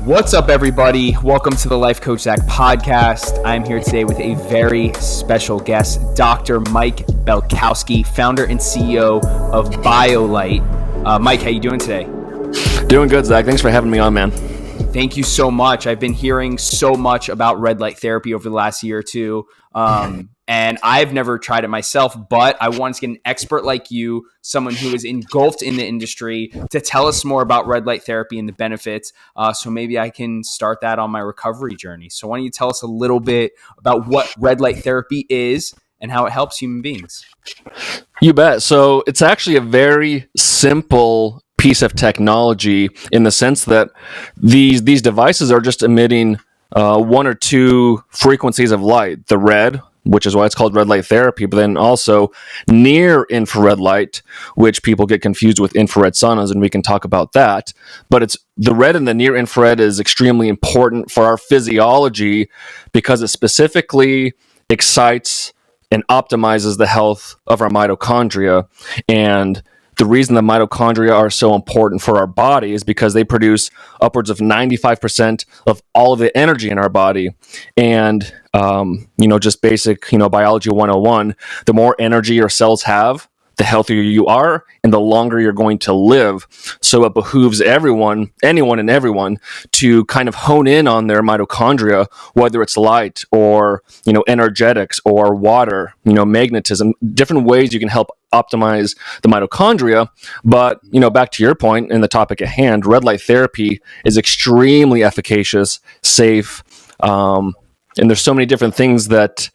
What's up, everybody? Welcome to the Life Coach Zach podcast. I'm here today with a very special guest, Dr. Mike Belkowski, founder and CEO of Biolight. Mike, how you doing today? Doing good, Zach. Thanks for having me on, man. Thank you so much. I've been hearing so much about red light therapy over the last year or two, and I've never tried it myself, but I wanted to get an expert like you, someone who is engulfed in the industry, to tell us more about red light therapy and the benefits, so maybe I can start that on my recovery journey. So why don't you tell us a little bit about what red light therapy is and how it helps human beings? You bet. So it's actually a very simple piece of technology in the sense that these devices are just emitting one or two frequencies of light, the red, which is why it's called red light therapy, but then also near infrared light, which people get confused with infrared saunas, and we can talk about that. But it's the red and the near infrared is extremely important for our physiology because it specifically excites and optimizes the health of our mitochondria. And the reason the mitochondria are so important for our body is because they produce upwards of 95% of all of the energy in our body. And, just basic, biology 101, the more energy your cells have, the healthier you are and the longer you're going to live. So it behooves anyone and everyone to kind of hone in on their mitochondria, whether it's light or, energetics or water, magnetism, different ways you can help optimize the mitochondria. But, back to your point and the topic at hand, red light therapy is extremely efficacious, safe, and there's so many different things that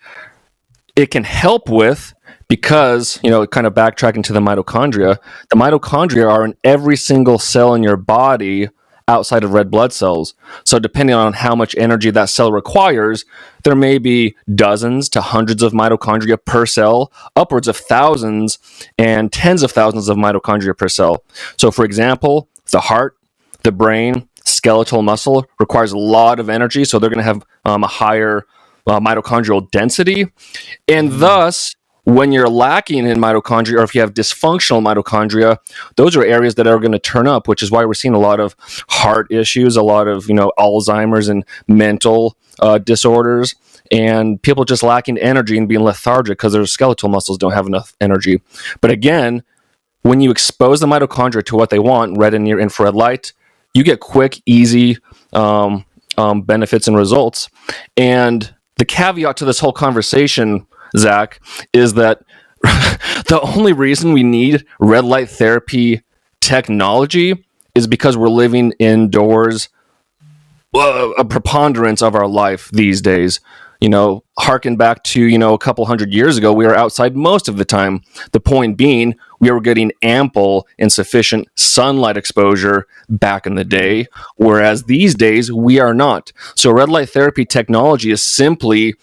it can help with because, kind of backtracking to the mitochondria are in every single cell in your body outside of red blood cells. So depending on how much energy that cell requires, there may be dozens to hundreds of mitochondria per cell, upwards of thousands and tens of thousands of mitochondria per cell. So for example, the heart, the brain, skeletal muscle requires a lot of energy, so they're going to have a higher mitochondrial density. And thus, when you're lacking in mitochondria, or if you have dysfunctional mitochondria, those are areas that are going to turn up, which is why we're seeing a lot of heart issues, a lot of Alzheimer's and mental disorders, and people just lacking energy and being lethargic because their skeletal muscles don't have enough energy. But again, when you expose the mitochondria to what they want, red and near infrared light, you get quick, easy benefits and results. And the caveat to this whole conversation, Zach, is that the only reason we need red light therapy technology is because we're living indoors a preponderance of our life these days. Harken back to, a couple hundred years ago, we were outside most of the time. The point being, we were getting ample and sufficient sunlight exposure back in the day, whereas these days we are not. So red light therapy technology is simply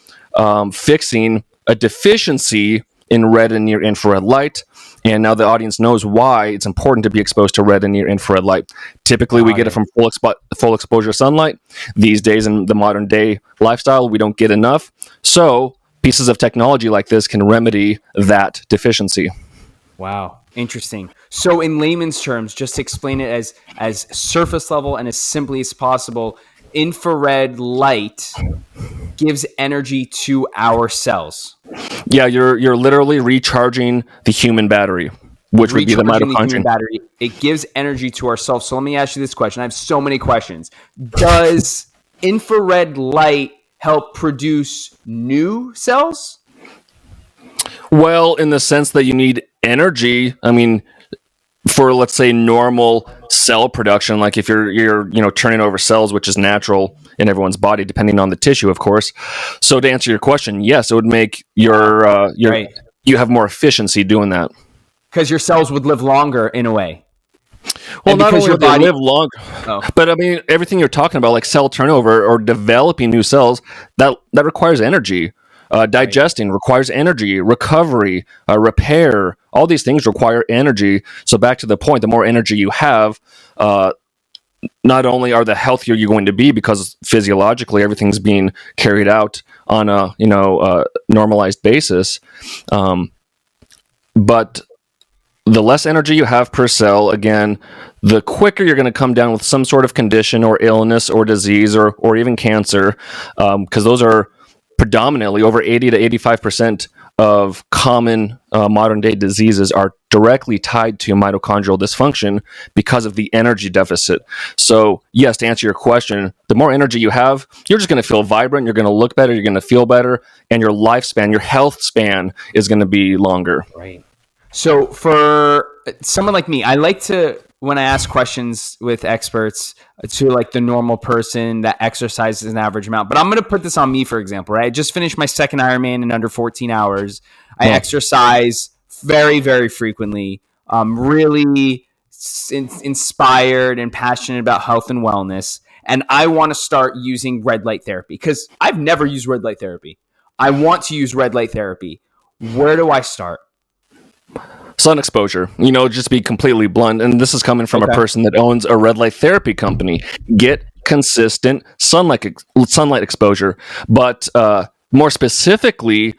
fixing a deficiency in red and near infrared light. And now the audience knows why it's important to be exposed to red and near infrared light. Typically, we get it from full exposure sunlight. These days in the modern day lifestyle, we don't get enough. So pieces of technology like this can remedy that deficiency. Wow. Interesting. So in layman's terms, just to explain it as surface level and as simply as possible, infrared light gives energy to our cells. Yeah, you're literally recharging the human battery, which would be the mitochondria. Battery. It gives energy to ourselves. So let me ask you this question. I have so many questions. Does infrared light help produce new cells? Well, in the sense that you need energy, for, let's say, normal cell production, like if you're turning over cells, which is natural in everyone's body, depending on the tissue, of course. So to answer your question, yes, it would make you have more efficiency doing that. Because your cells would live longer in a way. Well, not only would they live longer, but everything you're talking about, like cell turnover or developing new cells, that requires energy. Digesting requires energy, recovery, repair, all these things require energy. So back to the point, the more energy you have, not only are the healthier you're going to be because physiologically everything's being carried out on a normalized basis, but the less energy you have per cell, again, the quicker you're going to come down with some sort of condition or illness or disease or even cancer, because those are predominantly over 80 to 85% of common modern day diseases are directly tied to mitochondrial dysfunction because of the energy deficit. So yes, to answer your question, the more energy you have, you're just going to feel vibrant, you're going to look better, you're going to feel better, and your lifespan, your health span is going to be longer. Right. So for someone like me, I like to, when I ask questions with experts, to like the normal person that exercises an average amount. But I'm going to put this on me, for example, right? I just finished my second Ironman in under 14 hours. I exercise very, very frequently. Really inspired and passionate about health and wellness. And I want to start using red light therapy because I've never used red light therapy. I want to use red light therapy. Where do I start? Sun exposure, just be completely blunt. And this is coming from a person that owns a red light therapy company. Get consistent sunlight exposure, but more specifically,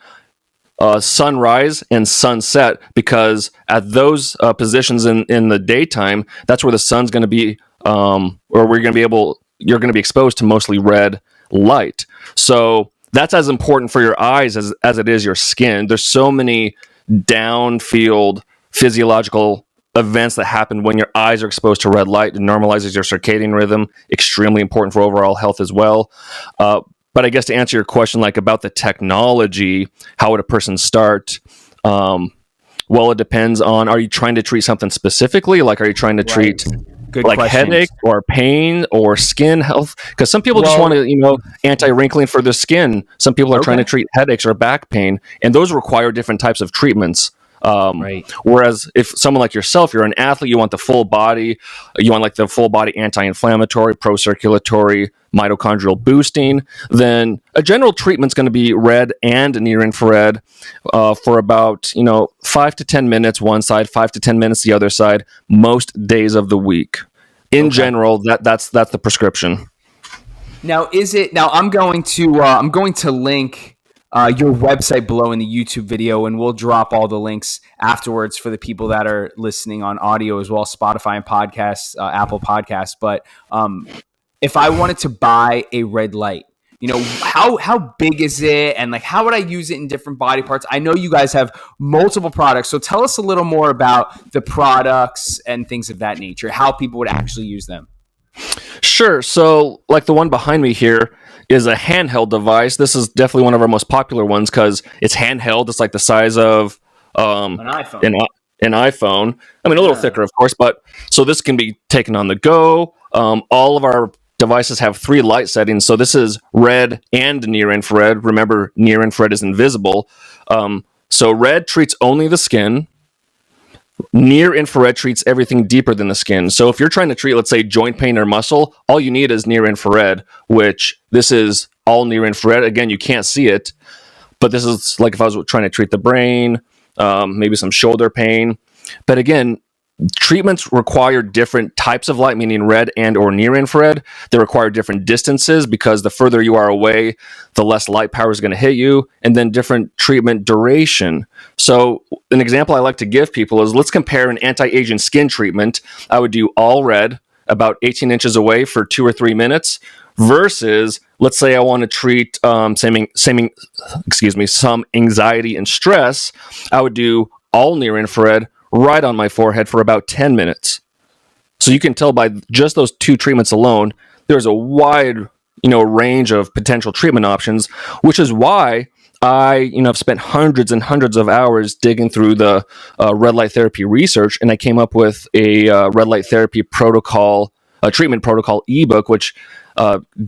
sunrise and sunset, because at those positions in the daytime, that's where the sun's going to be, you're going to be exposed to mostly red light. So that's as important for your eyes as it is your skin. There's so many downfield physiological events that happen when your eyes are exposed to red light. It normalizes your circadian rhythm, extremely important for overall health as well. But I guess to answer your question, like about the technology, how would a person start? Well, it depends on, are you trying to treat something specifically? Like, are you trying to treat Good like questions. headache or pain or skin health? Because some people just want to, anti-wrinkling for their skin. Some people are trying to treat headaches or back pain, and those require different types of treatments. Whereas if someone like yourself, you're an athlete, you want the full body, you want like the full body anti-inflammatory, pro-circulatory, mitochondrial boosting, then a general treatment's going to be red and near infrared for about 5 to 10 minutes one side, 5 to 10 minutes the other side, most days of the week. In general, that's the prescription. Now I'm going to link your website below in the YouTube video, and we'll drop all the links afterwards for the people that are listening on audio as well, Spotify and podcasts, Apple Podcasts. But if I wanted to buy a red light, how big is it, and like how would I use it in different body parts? I know you guys have multiple products, so tell us a little more about the products and things of that nature, how people would actually use them. Sure. So like the one behind me here is a handheld device. This is definitely one of our most popular ones because it's handheld. It's like the size of an iPhone. An iPhone. I mean, a little thicker, of course, but so this can be taken on the go. All of our devices have 3 light settings. So this is red and near infrared. Remember, near infrared is invisible. So red treats only the skin. Near infrared treats everything deeper than the skin. So if you're trying to treat, let's say, joint pain or muscle, all you need is near infrared, which this is all near infrared. Again, you can't see it, but this is like if I was trying to treat the brain, maybe some shoulder pain. But again, treatments require different types of light, meaning red and or near infrared. They require different distances because the further you are away, the less light power is going to hit you, and then different treatment duration. So an example I like to give people is, let's compare an anti-aging skin treatment. I would do all red about 18 inches away for 2 or 3 minutes versus, let's say I want to treat some anxiety and stress. I would do all near infrared right on my forehead for about 10 minutes. So you can tell by just those 2 treatments alone, there's a wide, range of potential treatment options, which is why I, have spent hundreds and hundreds of hours digging through the red light therapy research, and I came up with a red light therapy protocol, a treatment protocol ebook, which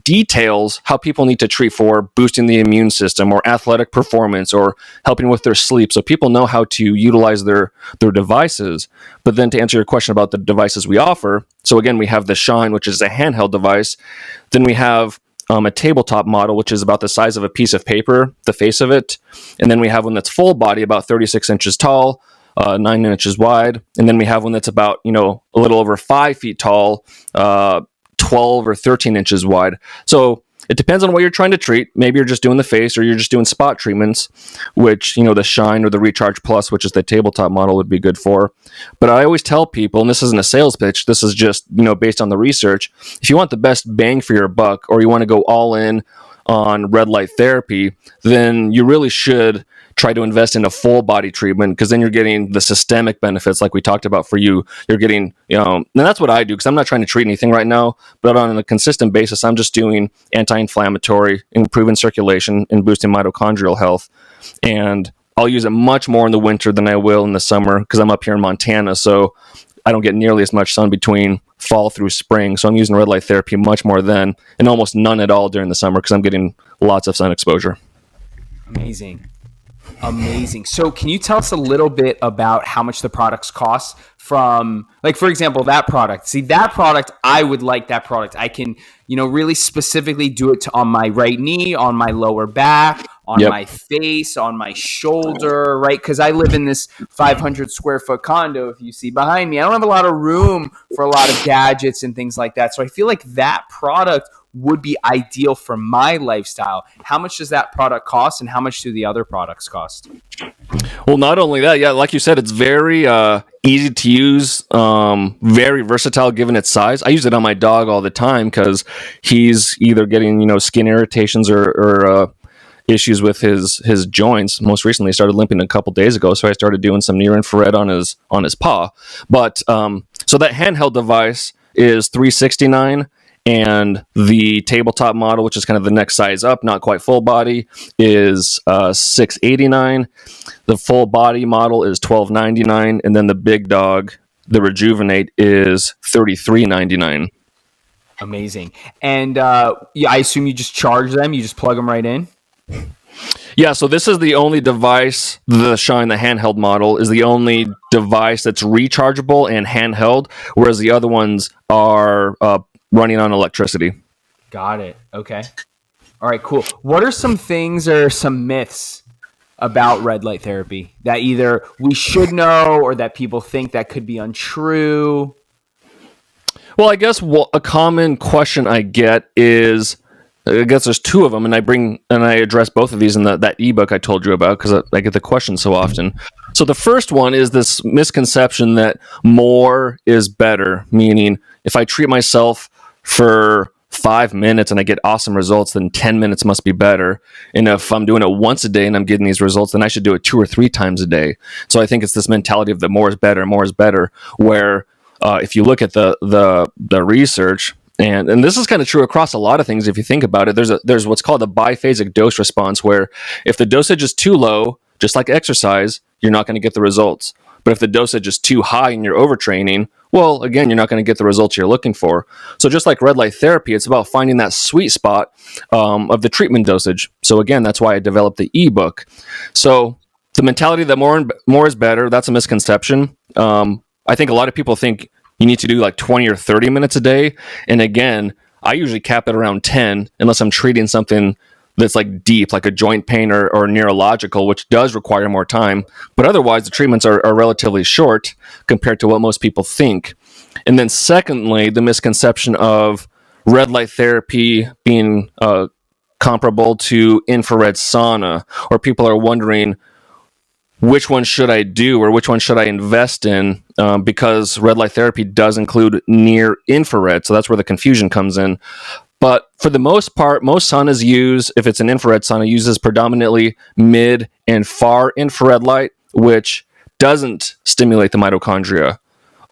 details how people need to treat for boosting the immune system or athletic performance or helping with their sleep, so people know how to utilize their devices. But then to answer your question about the devices we offer, so again, we have the Shine, which is a handheld device. Then we have a tabletop model, which is about the size of a piece of paper, the face of it. And then we have one that's full body, about 36 inches tall, 9 inches wide. And then we have one that's about, a little over 5 feet tall, 12 or 13 inches wide. So It depends on what you're trying to treat. Maybe you're just doing the face, or you're just doing spot treatments, which, the Shine or the Recharge Plus, which is the tabletop model, would be good for. But I always tell people, and this isn't a sales pitch, this is just, based on the research, if you want the best bang for your buck, or you want to go all in on red light therapy, then you really should try to invest in a full body treatment, because then you're getting the systemic benefits like we talked about for you. You're getting, and that's what I do, because I'm not trying to treat anything right now, but on a consistent basis, I'm just doing anti-inflammatory, improving circulation, and boosting mitochondrial health. And I'll use it much more in the winter than I will in the summer, because I'm up here in Montana, so I don't get nearly as much sun between fall through spring. So I'm using red light therapy much more then, and almost none at all during the summer, because I'm getting lots of sun exposure. Amazing. So can you tell us a little bit about how much the products cost from, like, for example, that product? See, that product, I would like that product. I can, really specifically do it on my right knee, on my lower back, on my face, on my shoulder, right? Because I live in this 500 square foot condo, if you see behind me. I don't have a lot of room for a lot of gadgets and things like that. So I feel like that product would be ideal for my lifestyle. How much does that product cost, and how much do the other products cost? Well, not only that, like you said, it's very easy to use, very versatile given its size. I use it on my dog all the time, because he's either getting, skin irritations or issues with his joints. Most recently, he started limping a couple days ago, so I started doing some near infrared on his paw. But so that handheld device is $369. And the tabletop model, which is kind of the next size up, not quite full body, is $689. The full body model is $12.99, and then the big dog, the Rejuvenate, is $33.99. Amazing. And I assume you just charge them. You just plug them right in. Yeah, so this is the only device, the Shine, the handheld model, is the only device that's rechargeable and handheld, whereas the other ones are running on electricity. Got it. Okay. All right, cool. What are some things or some myths about red light therapy that either we should know or that people think that could be untrue? Well, I guess a common question I get is, I guess there's two of them, and I address both of these in that ebook I told you about, because I get the question so often. So the first one is this misconception that more is better, meaning if I treat myself for 5 minutes and I get awesome results, then 10 minutes must be better. And if I'm doing it once a day and I'm getting these results, then I should do it 2 or 3 times a day. So I think it's this mentality of the more is better, where if you look at the research, and this is kind of true across a lot of things if you think about it, there's what's called a biphasic dose response, where if the dosage is too low, just like exercise, you're not going to get the results. But if the dosage is too high and you're overtraining, well, again, you're not going to get the results you're looking for. So just like red light therapy, it's about finding that sweet spot of the treatment dosage. So again, that's why I developed the ebook. So the mentality that more is better, that's a misconception. I think a lot of people think you need to do like 20 or 30 minutes a day. And again, I usually cap it around 10, unless I'm treating something that's like deep, like a joint pain or neurological, which does require more time. But otherwise, the treatments are relatively short compared to what most people think. And then secondly, the misconception of red light therapy being comparable to infrared sauna, or people are wondering, which one should I do or which one should I invest in? Because red light therapy does include near infrared. So that's where the confusion comes in. But for the most part, most saunas use, if it's an infrared sauna, uses predominantly mid and far infrared light, which doesn't stimulate the mitochondria.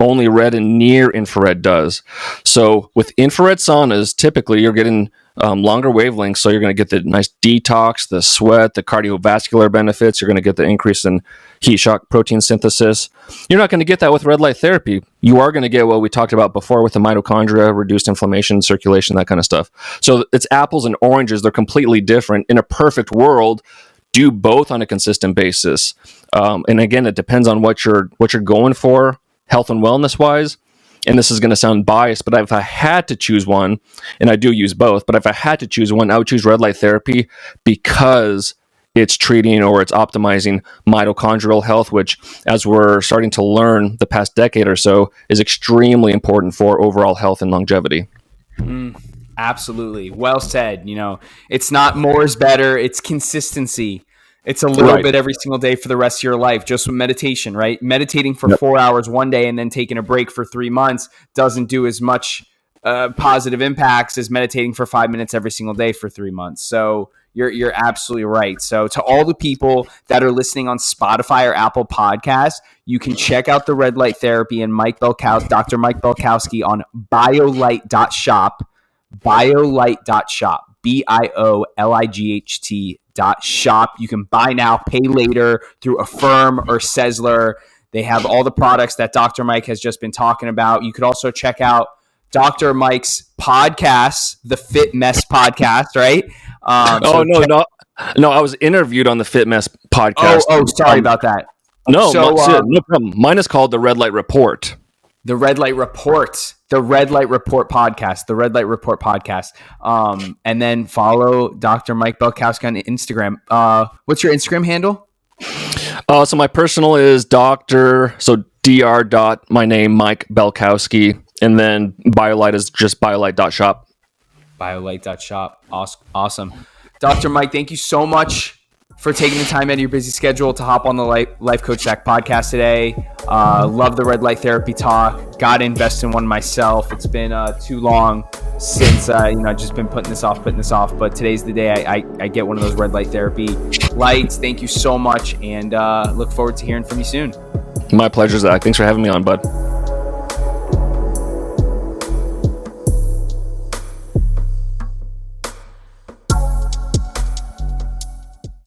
Only red and near infrared does. So with infrared saunas, typically you're getting longer wavelengths, so you're going to get the nice detox, the sweat, the cardiovascular benefits. You're going to get the increase in heat shock protein synthesis. You're not going to get that with red light therapy. You are going to get what we talked about before with the mitochondria, reduced inflammation, circulation, that kind of stuff. So it's apples and oranges. They're completely different. In a perfect world, do both on a consistent basis. And again, it depends on what you're going for, health and wellness wise. And this is going to sound biased, but if I had to choose one, and I do use both, but if I had to choose one, I would choose red light therapy, because it's treating or it's optimizing mitochondrial health, which, as we're starting to learn the past decade or so, is extremely important for overall health and longevity. Absolutely. Well said. It's not more is better. It's consistency. It's a little Right. bit every single day for the rest of your life, just with meditation, right? Meditating for Yep. 4 hours one day and then taking a break for 3 months doesn't do as much positive impacts as meditating for 5 minutes every single day for 3 months. So you're absolutely right. So to all the people that are listening on Spotify or Apple Podcasts, you can check out the red light therapy and Dr. Mike Belkowski on biolight.shop, biolight.shop, BIOLIGHT.shop. You can buy now, pay later through Affirm or Sezzler. They have all the products that Dr. Mike has just been talking about. You could also check out Dr. Mike's podcast, the Fit Mess podcast, right? No, I was interviewed on the Fit Mess podcast. Sorry about that. No problem. Mine is called the Red Light Report. The Red Light Report. The Red Light Report podcast. The Red Light Report podcast. And then follow Dr. Mike Belkowski on Instagram. What's your Instagram handle? So my personal is Dr. My name, Mike Belkowski. And then Biolight is just biolight.shop. Biolight.shop. Awesome. Dr. Mike, thank you so much for taking the time out of your busy schedule to hop on the Life Coach Zach podcast today. Love the red light therapy talk. Got to invest in one myself. It's been too long since I've just been putting this off. But today's the day I get one of those red light therapy lights. Thank you so much, and look forward to hearing from you soon. My pleasure, Zach. Thanks for having me on, bud.